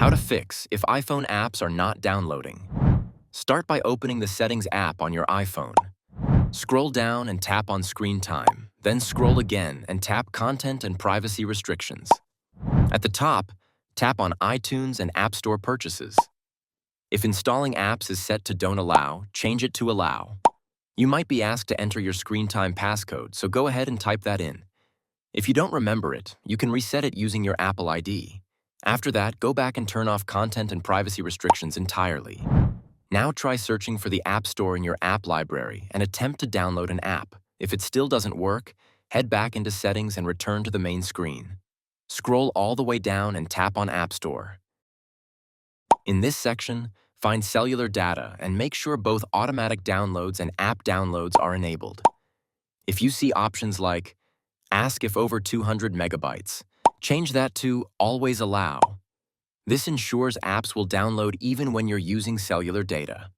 How to fix if iPhone apps are not downloading. Start by opening the Settings app on your iPhone. Scroll down and tap on Screen Time, then scroll again and tap Content and Privacy Restrictions. At the top, tap on iTunes and App Store Purchases. If installing apps is set to Don't Allow, change it to Allow. You might be asked to enter your Screen Time passcode, so go ahead and type that in. If you don't remember it, you can reset it using your Apple ID. After that, go back and turn off Content and Privacy Restrictions entirely. Now try searching for the App Store in your app library and attempt to download an app. If it still doesn't work, head back into Settings and return to the main screen. Scroll all the way down and tap on App Store. In this section, find cellular data and make sure both automatic downloads and app downloads are enabled. If you see options like Ask if over 200 megabytes, change that to Always Allow. This ensures apps will download even when you're using cellular data.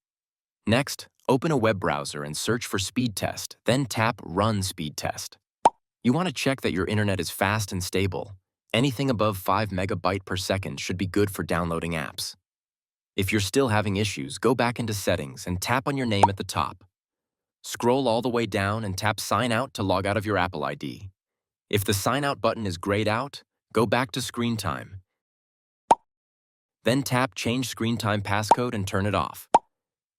Next, open a web browser and search for Speed Test, then tap Run Speed Test. You want to check that your internet is fast and stable. Anything above 5 megabytes per second should be good for downloading apps. If you're still having issues, go back into Settings and tap on your name at the top. Scroll all the way down and tap Sign Out to log out of your Apple ID. If the Sign Out button is grayed out, go back to Screen Time. Then tap Change Screen Time Passcode and turn it off.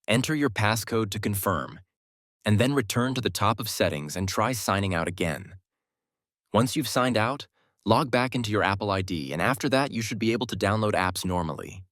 Enter your passcode to confirm, and then return to the top of Settings and try signing out again. Once you've signed out, log back into your Apple ID, and after that you should be able to download apps normally.